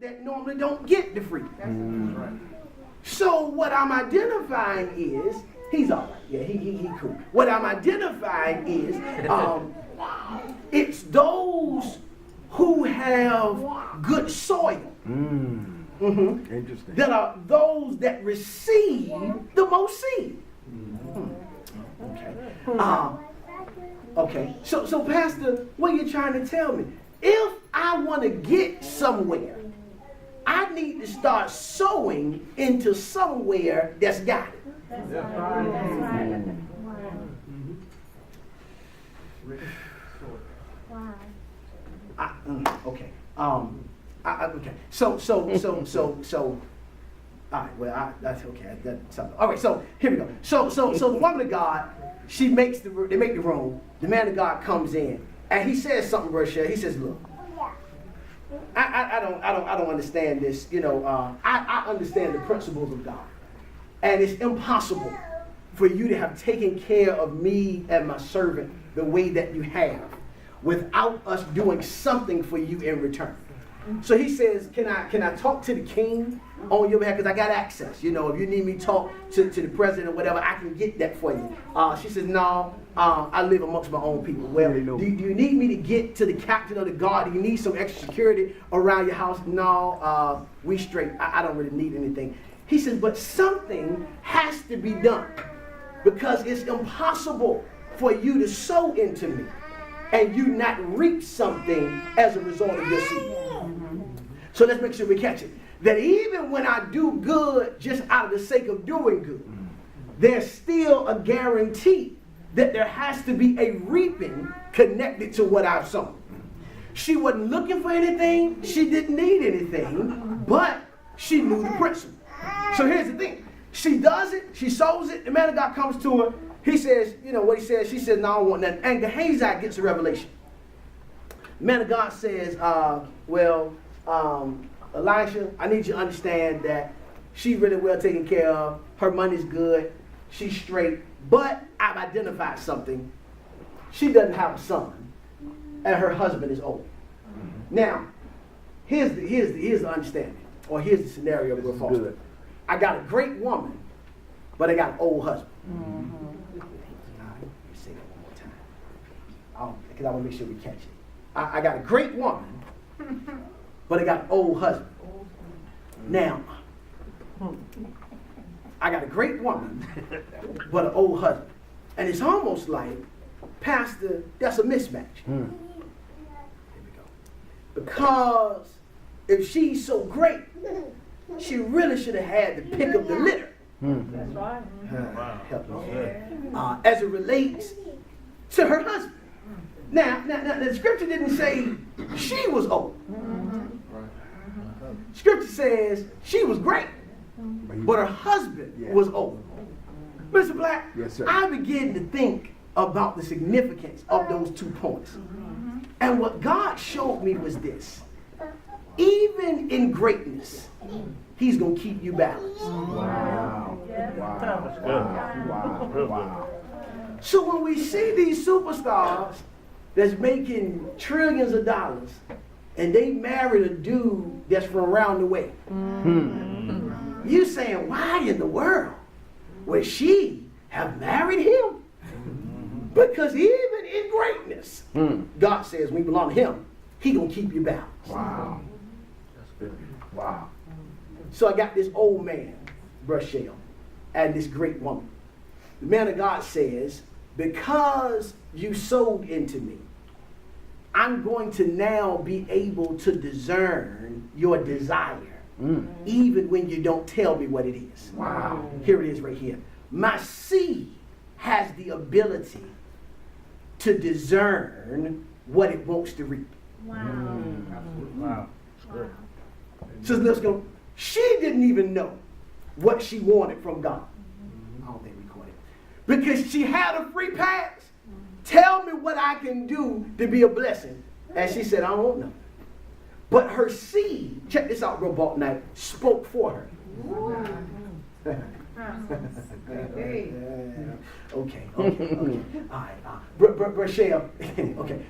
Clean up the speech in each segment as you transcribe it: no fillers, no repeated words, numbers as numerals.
that normally don't get the free. Right. So what I'm identifying is, he's all right. Yeah, he cool. What I'm identifying is, it's those who have good soil. Interesting. That are those that receive the most seed. Okay. Okay. So Pastor, what are you trying to tell me? If I want to get somewhere, I need to start sowing into somewhere that's got it. Okay. Okay. So. All right. Well, that's okay. That's something. All right. So here we go. So the woman of God, they make the room. The man of God comes in, and he says something, Rochelle. He says, "Look, I don't understand this. You know, I understand the principles of God, and it's impossible for you to have taken care of me and my servant the way that you have, without us doing something for you in return." So he says, can I talk to the king on your behalf? Because I got access. You know, if you need me to talk to the president or whatever, I can get that for you. She says, no, I live amongst my own people. Well, do you need me to get to the captain of the guard? Do you need some extra security around your house? No, we straight. I don't really need anything. He says, but something has to be done, because it's impossible for you to sow into me and you not reap something as a result of your seed. So let's make sure we catch it. That even when I do good just out of the sake of doing good, there's still a guarantee that there has to be a reaping connected to what I've sown. She wasn't looking for anything. She didn't need anything, but she knew the principle. So here's the thing. She does it. She sows it. The man of God comes to her. He says, you know what he says? She says, no, I don't want nothing. And Gehazi gets a revelation. The man of God says, Elisha, I need you to understand that she's really well taken care of. Her money's good. She's straight. But I've identified something. She doesn't have a son, and her husband is old. Now, here's the understanding, or here's the scenario we're following. I got a great woman, but I got an old husband. Say that one more time, because I want to make sure we catch it. I got a great woman, but I got an old husband. Now, I got a great woman, but an old husband. And it's almost like, Pastor, that's a mismatch. Here we go. Because if she's so great, she really should have had to pick up the litter. That's right. As it relates to her husband. Now, the scripture didn't say she was old. Scripture says she was great, but her husband was old. Mr. Black, yes, sir. I began to think about the significance of those 2 points. And what God showed me was this. Even in greatness, He's going to keep you balanced. Wow. Wow. So when we see these superstars that's making trillions of dollars, and they married a dude that's from around the way, you saying, why in the world would she have married him? Because even in greatness, God says we belong to Him. He gonna keep you balanced. Wow. That's good. Wow. So I got this old man, Rochelle, and this great woman. The man of God says, because you sowed into me, I'm going to now be able to discern your desire, even when you don't tell me what it is. Wow. Here it is right here. My seed has the ability to discern what it wants to reap. Wow. Wow. So let's go. She didn't even know what she wanted from God. I don't think we caught it. Because she had a free pass. Tell me what I can do to be a blessing. And she said, I don't want nothing. But her seed, check this out real bold tonight, spoke for her. Okay. All right. Rochelle, okay.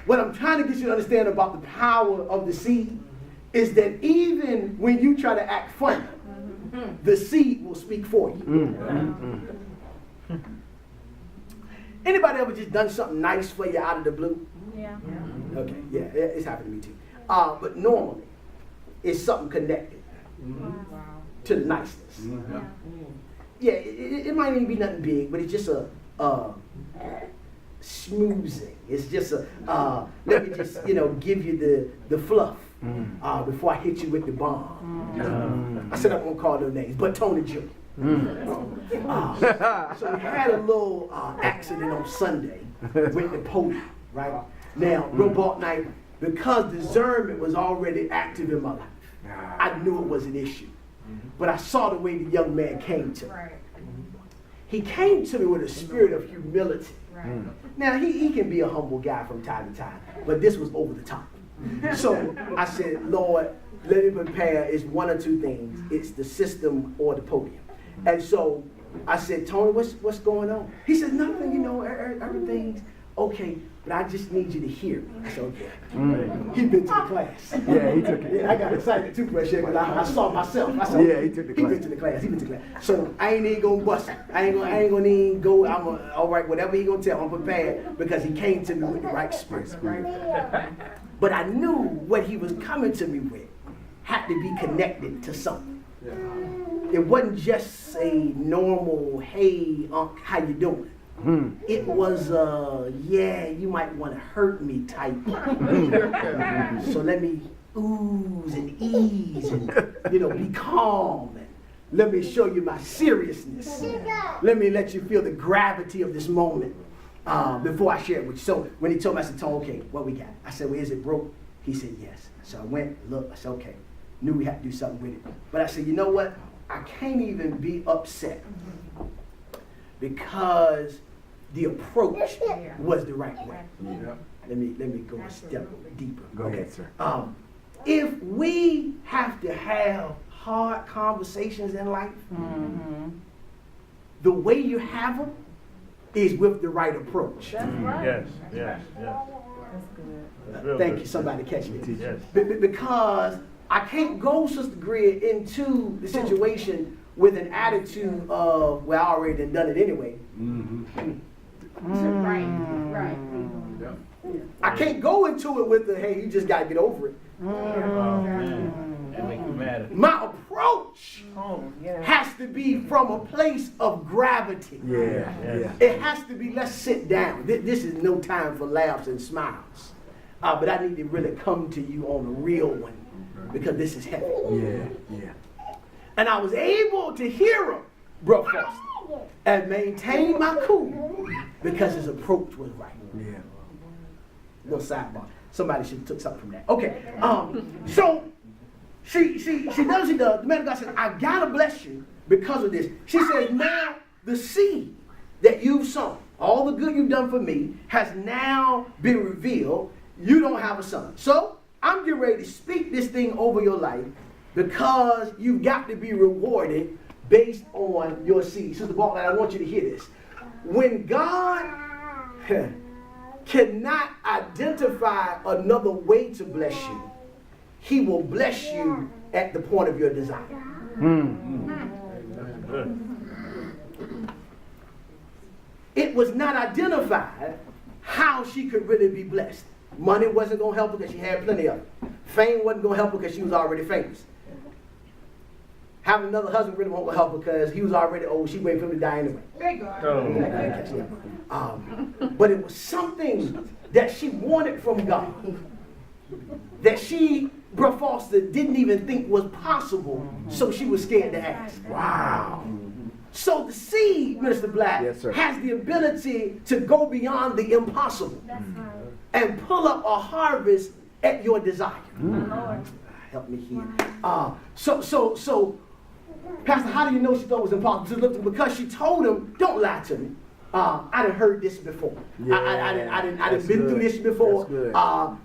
What I'm trying to get you to understand about the power of the seed is that even when you try to act funny, the seed will speak for you. Anybody ever just done something nice for you out of the blue? Yeah. Okay, yeah, it's happened to me too. But normally, it's something connected to the niceness. Yeah, it might even be nothing big, but it's just a schmoozing. It's just let me just, give you the fluff before I hit you with the bomb. I said I won't call no names, but Tony Jr. So we had a little accident on Sunday with the podium, right? Now, real bulk night, because discernment was already active in my life, I knew it was an issue. But I saw the way the young man came to me. He came to me with a spirit of humility. Now, he can be a humble guy from time to time, but this was over the top. So I said, Lord, let me prepare. It's one or two things. It's the system or the podium. And so I said, Tony, what's going on? He said, nothing, everything's okay, but I just need you to hear me. I said, okay. He been to the class. Yeah, he took it. Yeah, I got excited too, because I saw myself. I said, yeah, he took the class. He been to the class. He been to the class. So I ain't even gonna bust him. I ain't gonna even go. All right, whatever he gonna tell, I'm prepared because he came to me with the right spirit. But I knew what he was coming to me with had to be connected to something. It wasn't just a normal, hey, Unc, how you doing? It was yeah, you might want to hurt me type. So let me ooze and ease and, be calm. And let me show you my seriousness. Let me let you feel the gravity of this moment before I share it with you. So when he told me, I said, Tom, okay, what we got? I said, well, is it broke? He said, yes. So I went, looked, I said, okay. Knew we had to do something with it. But I said, you know what? I can't even be upset because the approach was the right way. Let me go a step deeper. Go ahead, sir. If we have to have hard conversations in life, the way you have them is with the right approach. That's right. Yes. That's good. Thank you. Somebody catch me. Yes. Because I can't go, Sister Greer, into the situation with an attitude of, well, I already done it anyway. Right. I can't go into it with the, hey, you just got to get over it. That make you mad. My approach has to be from a place of gravity. Yeah. It has to be, let's sit down. This is no time for laughs and smiles. But I need to really come to you on a real one because this is heavy. Yeah. And I was able to hear him, Bro Foster, and maintain my cool because his approach was right. Yeah. Little sidebar. Somebody should have took something from that. Okay. So she does. The man of God says, I gotta bless you because of this. She says, now the seed that you've sown, all the good you've done for me, has now been revealed. You don't have a son. So I'm getting ready to speak this thing over your life because you've got to be rewarded based on your seed. Sister Bartlett, I want you to hear this. When God cannot identify another way to bless you, he will bless you at the point of your desire. It was not identified how she could really be blessed. Money wasn't going to help her because she had plenty of it. Fame wasn't going to help her because she was already famous. Having another husband really won't help her because he was already old. She waited for him to die anyway. But it was something that she wanted from God that she, Bro Foster, didn't even think was possible, so she was scared to ask. Wow. So the seed, Minister Black, has the ability to go beyond the impossible and pull up a harvest at your desire. Help me here. So, Pastor, how do you know she thought it was impossible? Because she told him, don't lie to me. I done heard this before. I done been through this before.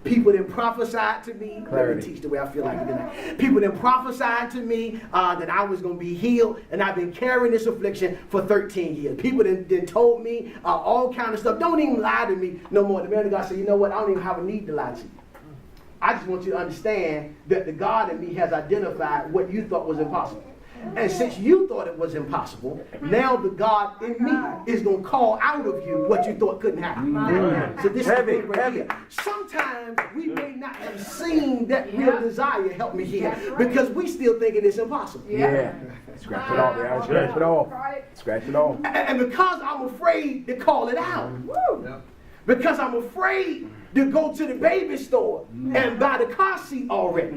People done prophesied to me. Let me teach the way I feel like it tonight. People done prophesied to me that I was going to be healed, and I've been carrying this affliction for 13 years. People done told me all kind of stuff. Don't even lie to me no more. The man of God said, you know what? I don't even have a need to lie to you. I just want you to understand that the God in me has identified what you thought was impossible. And since you thought it was impossible, now the God in me is going to call out of you what you thought couldn't happen. So this is the thing right here. Sometimes we may not have seen that real desire, help me here, because we still thinking it's impossible. Yeah. Scratch it off, man. Scratch it off. Scratch it off. And because I'm afraid to call it out, because I'm afraid to go to the baby store and buy the car seat already.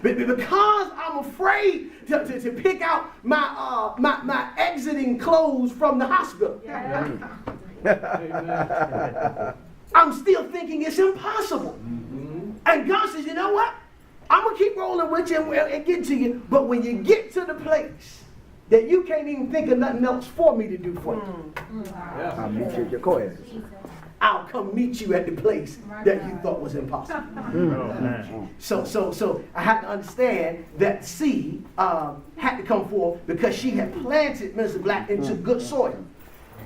Because I'm afraid to pick out my exiting clothes from the hospital. I'm still thinking it's impossible. And God says, you know what? I'm going to keep rolling with you and get to you. But when you get to the place that you can't even think of nothing else for me to do for you, I'll meet you at your core. I'll come meet you at the place that you thought was impossible. So I had to understand that seed had to come forth because she had planted Minister Black into good soil.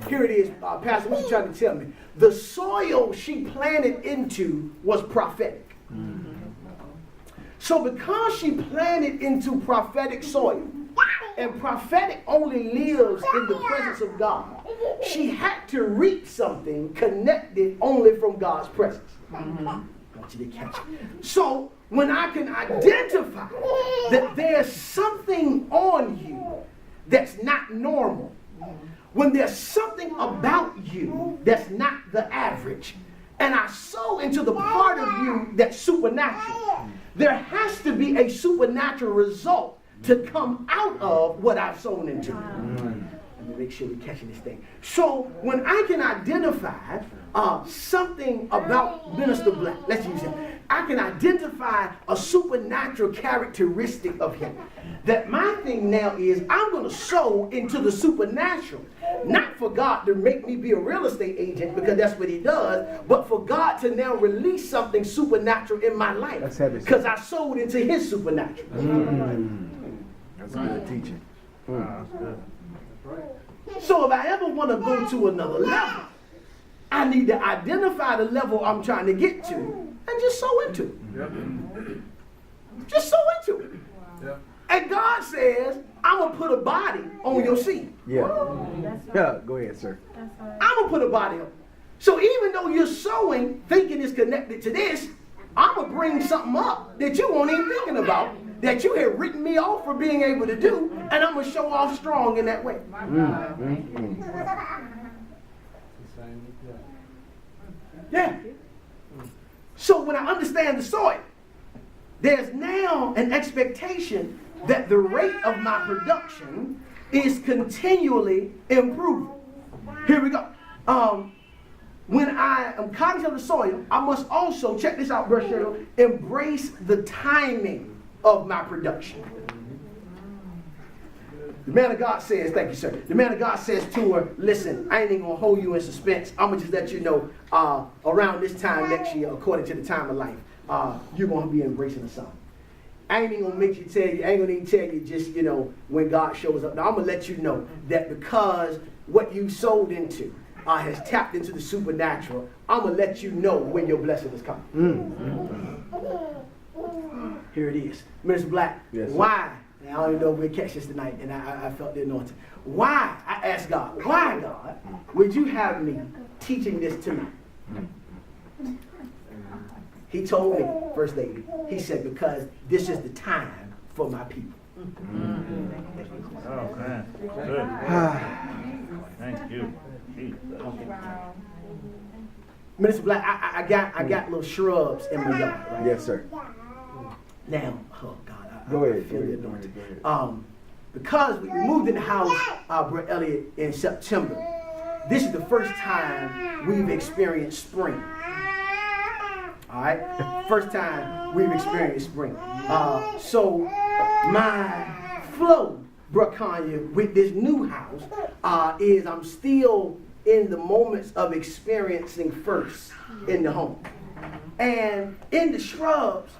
Here it is, Pastor, what you trying to tell me? The soil she planted into was prophetic. So because she planted into prophetic soil, and prophetic only lives in the presence of God, she had to reap something connected only from God's presence. I want you to catch it. So when I can identify that there's something on you that's not normal, when there's something about you that's not the average, and I sow into the part of you that's supernatural, there has to be a supernatural result to come out of what I've sown into. Let me make sure we're catching this thing. So when I can identify something about Minister Black, let's use it. I can identify a supernatural characteristic of him. That my thing now is I'm going to sow into the supernatural. Not for God to make me be a real estate agent because that's what he does, but for God to now release something supernatural in my life. Because I sowed into his supernatural. That's good teaching. So if I ever want to go to another level, I need to identify the level I'm trying to get to and just sow into it. Just sow into it. And God says, I'm going to put a body on your seed. Yeah. Go ahead, sir. I'm going to put a body on. So even though you're sowing, thinking it's connected to this, I'm going to bring something up that you weren't even thinking about, that you had written me off for being able to do, and I'm going to show off strong in that way. Yeah. So when I understand the soil, there's now an expectation that the rate of my production is continually improving. Here we go. When I am conscious of the soil, I must also, check this out, Brother Cheryl, embrace the timing of my production. The man of God says, thank you, sir. The man of God says to her, listen, I ain't even going to hold you in suspense. I'm going to just let you know around this time next year, according to the time of life, you're going to be embracing the son. I ain't even going to make you tell you, I ain't going to even tell you just, when God shows up. Now, I'm going to let you know that because what you sold into has tapped into the supernatural, I'm going to let you know when your blessing is coming. Here it is. Minister Black, yes, why? And I don't even know if we'll catch this tonight, and I felt the anointing. Why? I asked God, why, God, would you have me teaching this tonight? He told me, First Lady, he said, because this is the time for my people. Oh, man. Good. Thank you. Wow. Minister Black, I got little shrubs in my yard, right? Yes, sir. Now, oh God, I feel the anointing. Because we moved in the house, Brother Elliott, in September, this is the first time we've experienced spring. All right? First time we've experienced spring. So my flow, Brother Kanye, with this new house is I'm still in the moments of experiencing first in the home. And in the shrubs,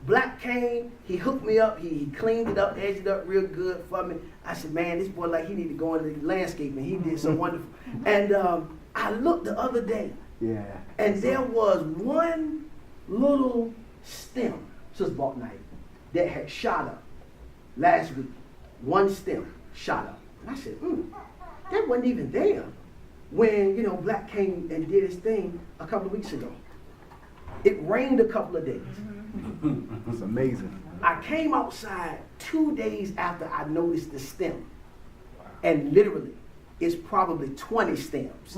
Black came, he hooked me up, he cleaned it up, edged it up real good for me. I said, man, this boy, like, he need to go into the landscaping. He did so wonderful. And I looked the other day, and there was one little stem, Sister Balt Knight, that had shot up last week. One stem shot up. And I said, that wasn't even there when, Black came and did his thing a couple of weeks ago. It rained a couple of days. It's amazing. I came outside 2 days after I noticed the stem. And literally, it's probably 20 stems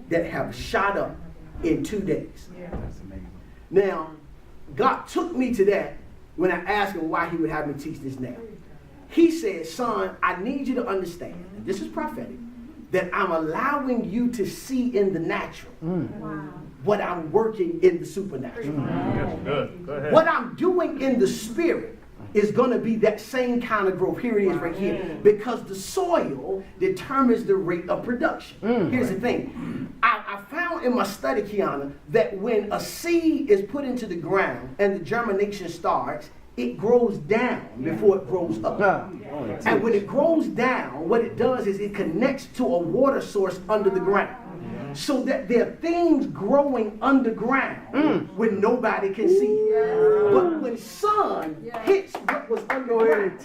that have shot up in 2 days. That's amazing. Now, God took me to that when I asked him why he would have me teach this now. He said, son, I need you to understand, and this is prophetic, that I'm allowing you to see in the natural what I'm working in the supernatural. Yes, good. Go ahead. What I'm doing in the spirit is going to be that same kind of growth. Here it is right here. Because the soil determines the rate of production. Here's the thing. I found in my study, Kiana, that when a seed is put into the ground and the germination starts, it grows down before it grows up. And when it grows down, what it does is it connects to a water source under the ground. So that there are things growing underground when nobody can see it. But when sun hits what was underground,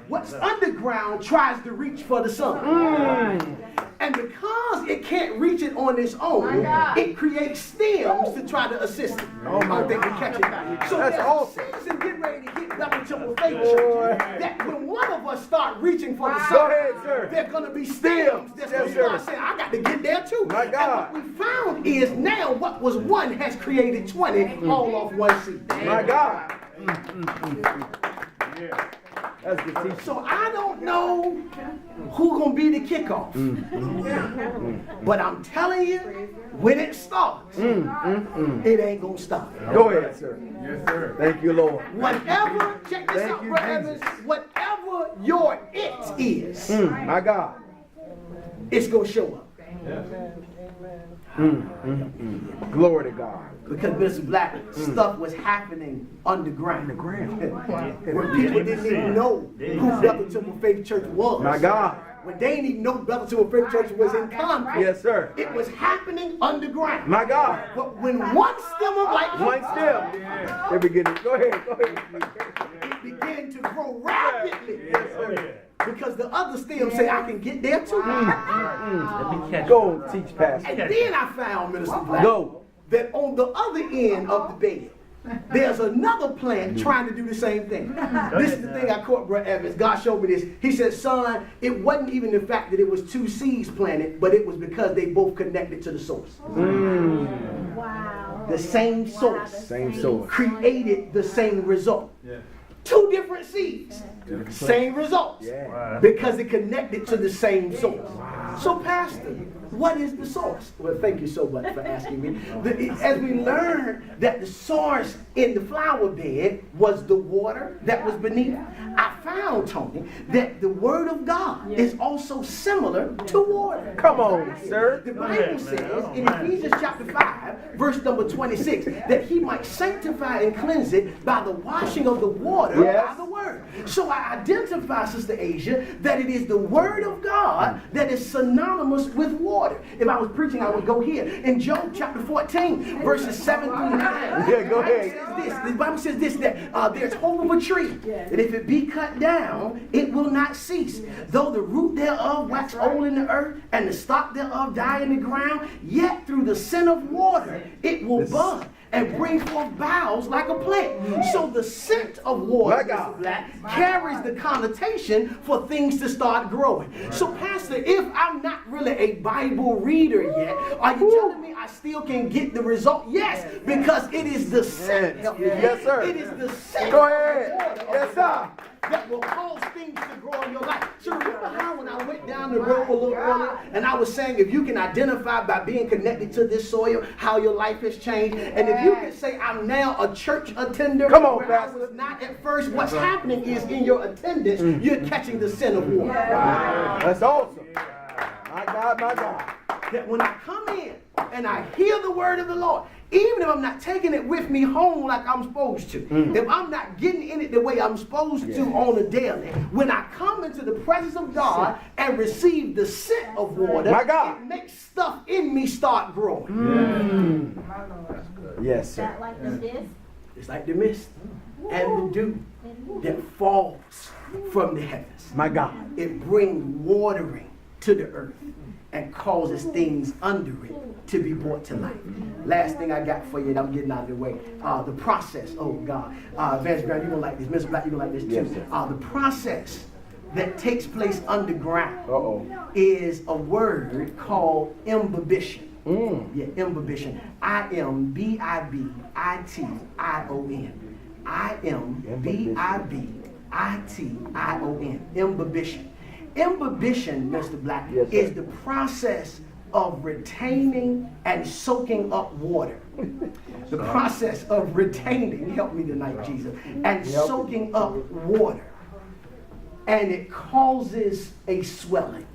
what's underground tries to reach for the sun. And because it can't reach it on its own, it creates stems to try to assist it. I don't think we catch it. So That's there's awesome. a season getting ready to hit Bethel Temple Faith Church that when one of us start reaching for the sun, Go ahead, sir. there's going to be stems that's going to start saying, I got to get there too. My God. And what we found is now what was one has created 20 all off one seed. My God. That's good teaching. So I don't know who's going to be the kickoff. But I'm telling you, when it starts, it ain't going to stop. Go ahead, sir. Yes, sir. Thank you, Lord. Whatever, check this Thank out, you, Brother Jesus. Evans, whatever your it is, My God. it's going to show up. Glory to God. Because Mr. Black, stuff was happening underground. Where people didn't even know who Bethel Temple Faith Church was. My God. When they didn't even know Bethel Temple Faith Church was in concrete. Yes, sir. It was happening underground. My God. But when one stem of light One step. They begin to, go ahead. it began to grow rapidly. Yes, sir. Because the other stem say, I can get there too. Go teach, Pastor. And then I found, Minister Black, Go. that on the other end of the bed, there's another plant trying to do the same thing. This is the thing I caught, Brother Evans. God showed me this. He said, son, it wasn't even the fact that it was two seeds planted, but it was because they both connected to the source. Wow. The same source Same source. created the same result. Two different seeds, same results. Yeah. Because it connected to the same source. So, Pastor, what is the source? Well, thank you so much for asking me. As we learned that the source in the flower bed was the water that was beneath, I found, Tony, that the Word of God is also similar to water. Come on, sir. The Bible says in Ephesians chapter 5, verse number 26, that he might sanctify and cleanse it by the washing of the water by the Word. So I identify, Sister Asia, that it is the Word of God that is synonymous with water. If I was preaching, I would go here. In Job chapter 14, verses 7 through 9, Yeah, go ahead. the Bible says this, that there's hope of a tree, that if it be cut down, it will not cease. Though the root thereof wax old in the earth, and the stock thereof die in the ground, yet through the scent of water it will bud and bring forth boughs like a plant. So the scent of water, Mr. Black, carries the connotation for things to start growing. So, Pastor, if I'm not really a Bible reader yet, are you telling me I still can get the result? Yes, because it is the scent. Yes, sir. It is the scent. Go ahead. of water Yes, sir. that will cause things to grow in your life. So remember how when I went down the road a little earlier and I was saying if you can identify by being connected to this soil how your life has changed, and if you can say I'm now a church attender, Come on, where I Pastor. was not at first, what's happening is in your attendance you're catching the scent of water. That's awesome. My God, my God. That when I come in and I hear the word of the Lord, Even if I'm not taking it with me home like I'm supposed to, if I'm not getting in it the way I'm supposed to on a daily, when I come into the presence of God and receive the scent of water, My God. it makes stuff in me start growing. Yes, sir. That like the mist? It's like the mist and the dew that falls from the heavens. My God. It brings watering to the earth and causes things under it to be brought to life. Last thing I got for you, and I'm getting out of the way. The process, oh God. Vance Brown, you're going to like this. Mr. Black, you're going to like this too. Yes, The process that takes place underground is a word called imbibition. Yeah, imbibition. imbibition. imbibition. Imbibition. Imbibition, Mr. Black, is the process of retaining and soaking up water. The process of retaining, help me tonight, Jesus, and soaking up water. And it causes a swelling.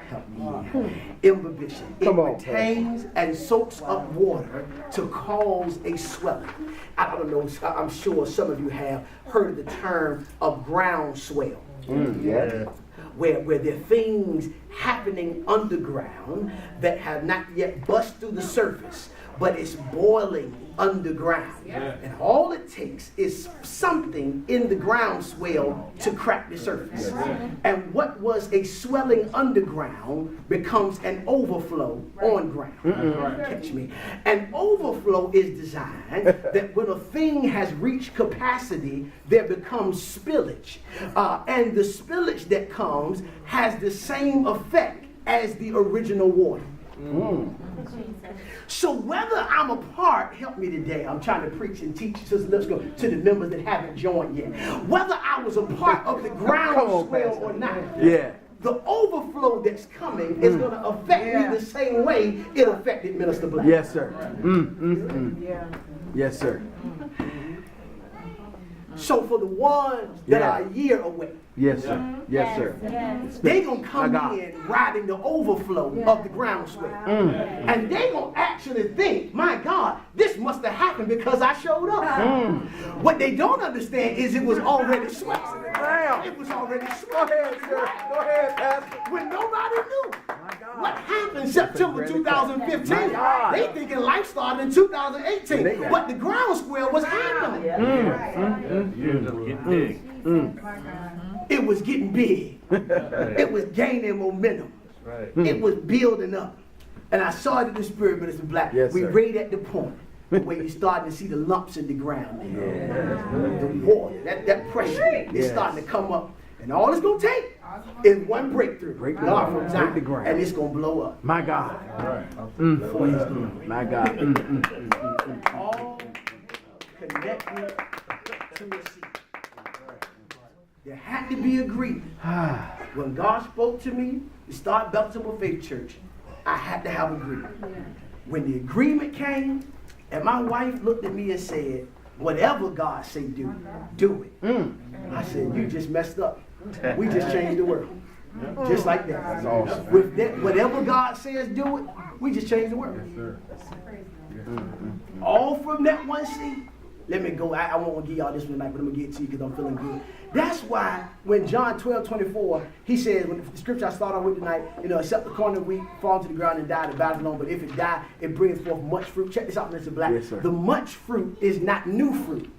Help me. Imbibition. It retains and soaks up water to cause a swelling. I don't know, I'm sure some of you have heard of the term of groundswell. Where there are things happening underground that have not yet bust through the surface, but it's boiling underground. And all it takes is something in the groundswell to crack the surface. And what was a swelling underground becomes an overflow on ground. Catch me. An overflow is designed that when a thing has reached capacity, there becomes spillage. And the spillage that comes has the same effect as the original water. So whether I'm a part, help me today, I'm trying to preach and teach, so let's go to the members that haven't joined yet. Whether I was a part of the groundswell or not, the overflow that's coming is going to affect me the same way it affected Minister Black. Yes, sir. Yes, sir. So for the ones that are a year away, yes, sir. Yes, sir. they going to come in riding the overflow of the groundswell. And they going to actually think, my God, this must have happened because I showed up. What they don't understand is it was already swept. It was already swept. Go ahead, Pastor. When nobody knew. What happened September 2015? They thinking life started in 2018. But the groundswell was happening. It was getting big. It was gaining momentum. It was building up. And I saw it in the spirit, Minister Black. We right at the point where you starting to see the lumps in the ground. The water, that pressure is starting to come up. And all it's going to take is one breakthrough. God from Zion, the ground. And it's going to blow up. My God. My God. All connected to a seed. There had to be agreement. When God spoke to me to start Bethel Temple Faith Church, I had to have agreement. When the agreement came, and my wife looked at me and said, whatever God say do it. I said, you just messed up. We just changed the world. Just like that. That's awesome. With that, whatever God says do it, we just changed the world. All from that one seed. Let me go. I won't give y'all this one tonight, but I'm going to get to you because I'm feeling good. That's why when John 12:24, he says, when the scripture I start on with tonight, except the corn of wheat fall to the ground and die, the battle alone, but if it die, it brings forth much fruit. Check this out, Mr. Black. Yes, sir. The much fruit is not new fruit.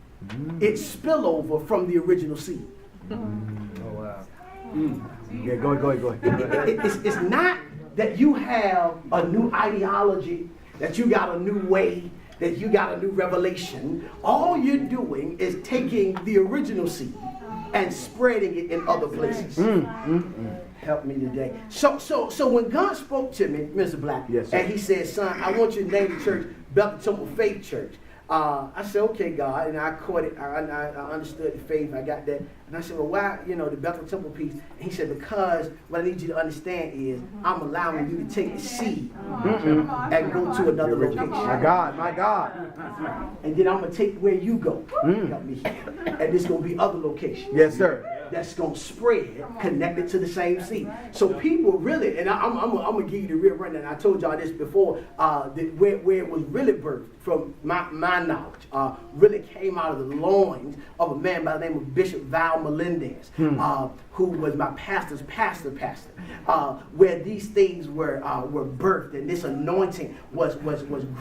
It's spillover from the original seed. Oh, wow. Yeah, go ahead. It's not that you have a new ideology, that you got a new way, that you got a new revelation. All you're doing is taking the original seed and spreading it in other places. Help me today. So when God spoke to me, Mr. Black, and he said, son, I want you to name the church Bethel Temple Faith Church. I said, okay, God, and I caught it. I understood the faith. I got that. And I said, well, why, the Bethel Temple piece? And he said, because what I need you to understand is I'm allowing you to take the seed and go to another location. My God. And then I'm going to take where you go. Help me. And this going to be other locations. Yes, sir. that's going to spread connected to the same seed. So people really, and I'm going to give you the real rundown. I told y'all this before, where it was really birthed from my knowledge, really came out of the loins of a man by the name of Bishop Val Melendez, who was my pastor's pastor, where these things were birthed and this anointing was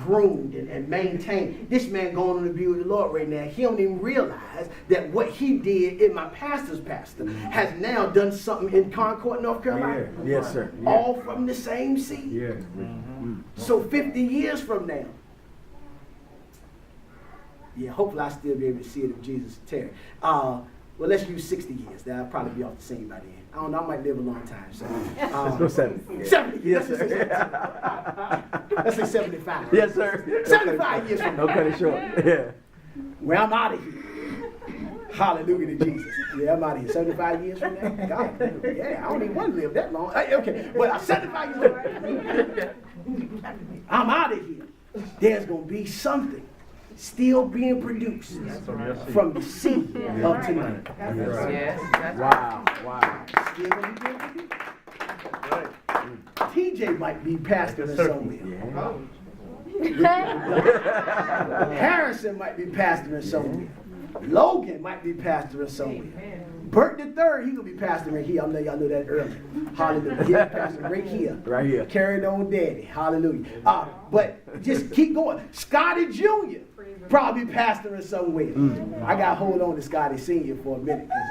groomed and maintained. This man going on to be with the Lord right now, he don't even realize that what he did in my pastor's pastor has now done something in Concord, North Carolina. Yeah. Yes, sir. Yeah. All from the same seed. Yeah. So 50 years from now, hopefully I'll still be able to see it if Jesus tarry. Well, let's use 60 years. That'll probably be off the scene by then. I don't know, I might live a long time. So, Let's go 70. 70. Yes, sir. Let's say 75. Yes, sir. 75 years from now. Don't cut it short. Yeah. Well, I'm out of here. Hallelujah to Jesus. Yeah, I'm out of here. 75 years from now? God, yeah, I don't even want to live that long. Okay, but 75 years from now, I'm out of here. There's going to be something still being produced from the seed of tonight. Yes. Wow. Wow. Still going to be being produced. TJ might be pastoring somewhere. Harrison might be pastoring somewhere. Logan might be pastoring somewhere. Bert the third, he gonna be pastoring here. I'm letting y'all know that early. Hallelujah. He'll be pastoring right here. Right here. Carrying on daddy. Hallelujah. But just keep going. Scotty Jr. probably pastoring somewhere. I gotta hold on to Scotty Sr. for a minute because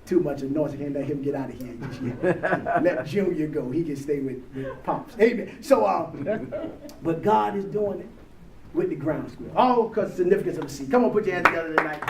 too much anointing. Can't let him get out of here just yet. Let Junior go. He can stay with Pops. Amen. So, but God is doing it with the ground square. All because significance of the seed. Come on, put your hands together tonight.